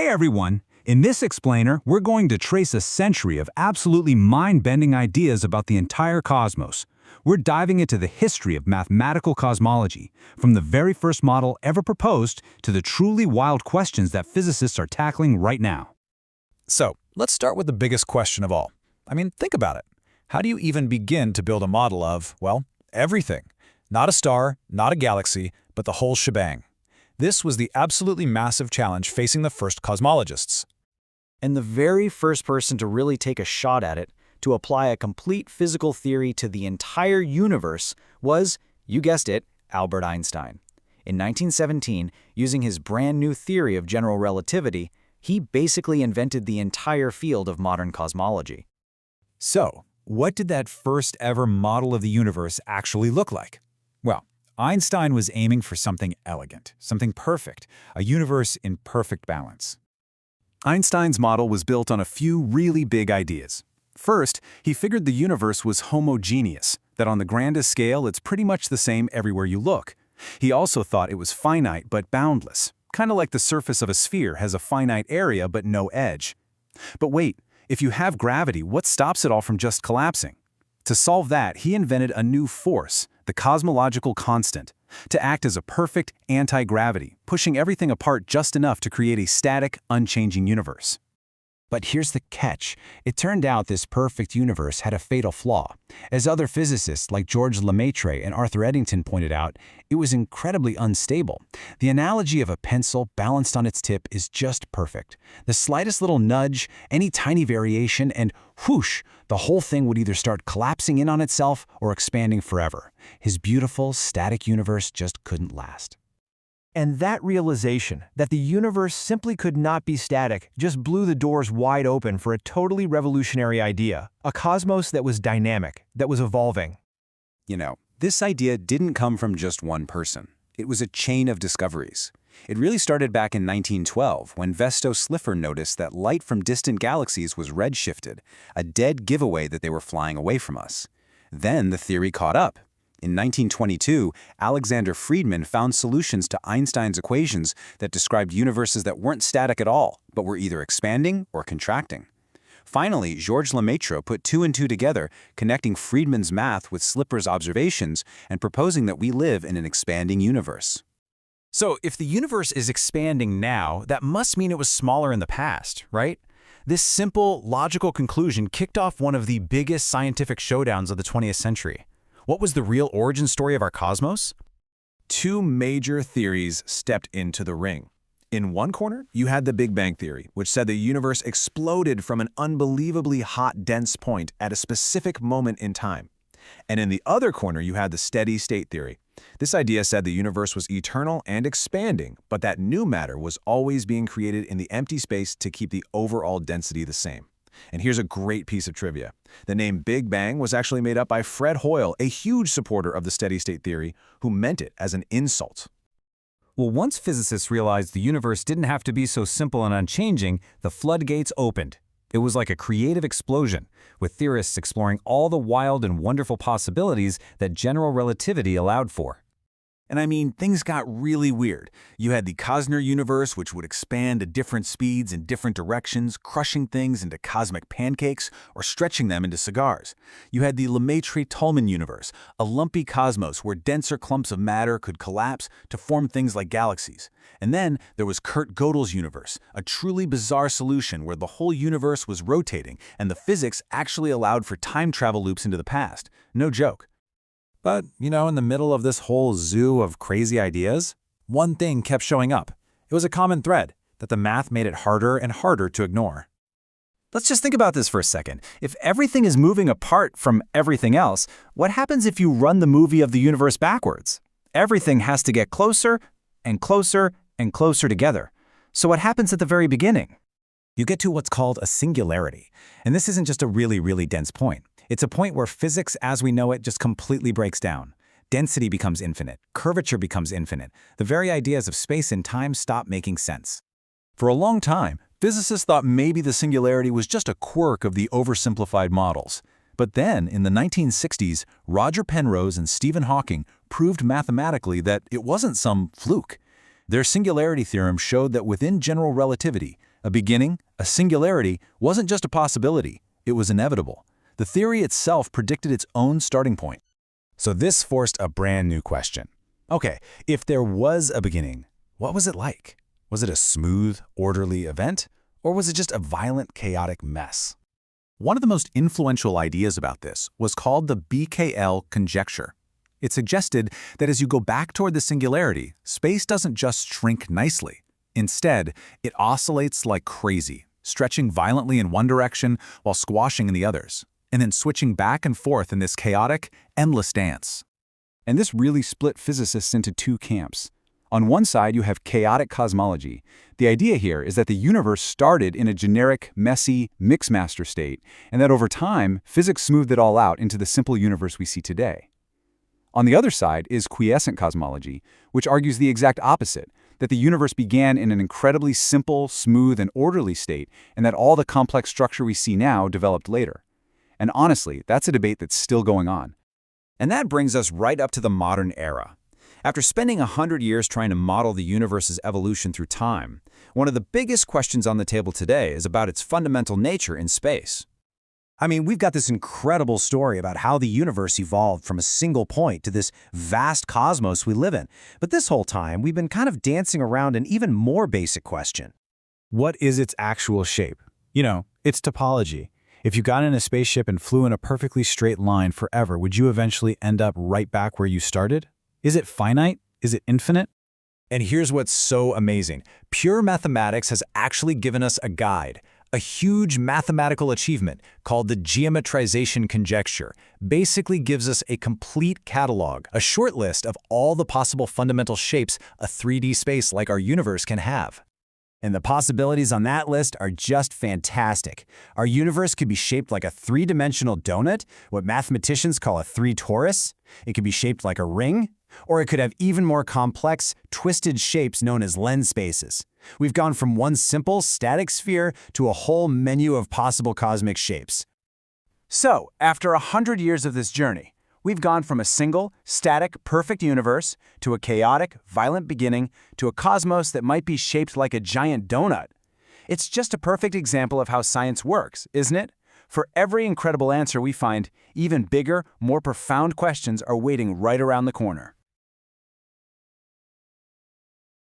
Hey everyone! In this explainer, we're going to trace a century of absolutely mind-bending ideas about the entire cosmos. We're diving into the history of mathematical cosmology, from the very first model ever proposed to the truly wild questions that physicists are tackling right now. So, let's start with the biggest question of all. Think about it. How do you even begin to build a model of, well, everything? Not a star, not a galaxy, but the whole shebang. This was the absolutely massive challenge facing the first cosmologists. And the very first person to really take a shot at it, to apply a complete physical theory to the entire universe, was, you guessed it, Albert Einstein. In 1917, using his brand new theory of general relativity, he basically invented the entire field of modern cosmology. So, what did that first ever model of the universe actually look like? Well, Einstein was aiming for something elegant, something perfect, a universe in perfect balance. Einstein's model was built on a few really big ideas. First, he figured the universe was homogeneous, that on the grandest scale it's pretty much the same everywhere you look. He also thought it was finite but boundless, kind of like the surface of a sphere has a finite area but no edge. But wait, if you have gravity, what stops it all from just collapsing? To solve that, he invented a new force, the cosmological constant, to act as a perfect anti-gravity, pushing everything apart just enough to create a static, unchanging universe. But here's the catch. It turned out this perfect universe had a fatal flaw. As other physicists like George Lemaitre and Arthur Eddington pointed out, it was incredibly unstable. The analogy of a pencil balanced on its tip is just perfect. The slightest little nudge, any tiny variation, and whoosh, the whole thing would either start collapsing in on itself or expanding forever. His beautiful, static universe just couldn't last. And that realization that the universe simply could not be static just blew the doors wide open for a totally revolutionary idea, a cosmos that was dynamic, that was evolving. This idea didn't come from just one person. It was a chain of discoveries. It really started back in 1912 when Vesto Slipher noticed that light from distant galaxies was redshifted, a dead giveaway that they were flying away from us. Then the theory caught up. In 1922, Alexander Friedmann found solutions to Einstein's equations that described universes that weren't static at all, but were either expanding or contracting. Finally, Georges Lemaitre put two and two together, connecting Friedmann's math with Slipher's observations and proposing that we live in an expanding universe. So, if the universe is expanding now, that must mean it was smaller in the past, right? This simple, logical conclusion kicked off one of the biggest scientific showdowns of the 20th century. What was the real origin story of our cosmos? Two major theories stepped into the ring. In one corner, you had the Big Bang theory, which said the universe exploded from an unbelievably hot, dense point at a specific moment in time. And in the other corner, you had the steady-state theory. This idea said the universe was eternal and expanding, but that new matter was always being created in the empty space to keep the overall density the same. And here's a great piece of trivia. The name Big Bang was actually made up by Fred Hoyle, a huge supporter of the steady-state theory, who meant it as an insult. Well, once physicists realized the universe didn't have to be so simple and unchanging, the floodgates opened. It was like a creative explosion, with theorists exploring all the wild and wonderful possibilities that general relativity allowed for. And things got really weird. You had the Cosner universe, which would expand at different speeds in different directions, crushing things into cosmic pancakes or stretching them into cigars. You had the Lemaitre-Tolman universe, a lumpy cosmos where denser clumps of matter could collapse to form things like galaxies. And then there was Kurt Gödel's universe, a truly bizarre solution where the whole universe was rotating and the physics actually allowed for time travel loops into the past. No joke. But, in the middle of this whole zoo of crazy ideas, one thing kept showing up. It was a common thread, that the math made it harder and harder to ignore. Let's just think about this for a second. If everything is moving apart from everything else, what happens if you run the movie of the universe backwards? Everything has to get closer and closer and closer together. So what happens at the very beginning? You get to what's called a singularity. And this isn't just a really, really dense point. It's a point where physics as we know it just completely breaks down. Density becomes infinite. Curvature becomes infinite. The very ideas of space and time stop making sense. For a long time, physicists thought maybe the singularity was just a quirk of the oversimplified models. But then, in the 1960s, Roger Penrose and Stephen Hawking proved mathematically that it wasn't some fluke. Their singularity theorem showed that within general relativity, A beginning, a singularity, wasn't just a possibility, it was inevitable. The theory itself predicted its own starting point. So this forced a brand new question. Okay, if there was a beginning, what was it like? Was it a smooth, orderly event? Or was it just a violent, chaotic mess? One of the most influential ideas about this was called the BKL conjecture. It suggested that as you go back toward the singularity, space doesn't just shrink nicely. Instead, it oscillates like crazy, stretching violently in one direction while squashing in the others, and then switching back and forth in this chaotic, endless dance. And this really split physicists into two camps. On one side, you have chaotic cosmology. The idea here is that the universe started in a generic, messy, mixmaster state, and that over time, physics smoothed it all out into the simple universe we see today. On the other side is quiescent cosmology, which argues the exact opposite, that the universe began in an incredibly simple, smooth, and orderly state, and that all the complex structure we see now developed later. And honestly, that's a debate that's still going on. And that brings us right up to the modern era. After spending 100 years trying to model the universe's evolution through time, one of the biggest questions on the table today is about its fundamental nature in space. I mean, we've got this incredible story about how the universe evolved from a single point to this vast cosmos we live in. But this whole time, we've been kind of dancing around an even more basic question. What is its actual shape? You know, its topology. If you got in a spaceship and flew in a perfectly straight line forever, would you eventually end up right back where you started? Is it finite? Is it infinite? And here's what's so amazing. Pure mathematics has actually given us a guide. A huge mathematical achievement called the geometrization conjecture basically gives us a complete catalog, a short list of all the possible fundamental shapes a 3D space like our universe can have. And the possibilities on that list are just fantastic. Our universe could be shaped like a three-dimensional donut, what mathematicians call a three-torus. It could be shaped like a ring, or it could have even more complex, twisted shapes known as lens spaces. We've gone from one simple, static sphere to a whole menu of possible cosmic shapes. So, after 100 years of this journey, we've gone from a single, static, perfect universe to a chaotic, violent beginning to a cosmos that might be shaped like a giant donut. It's just a perfect example of how science works, isn't it? For every incredible answer we find, even bigger, more profound questions are waiting right around the corner.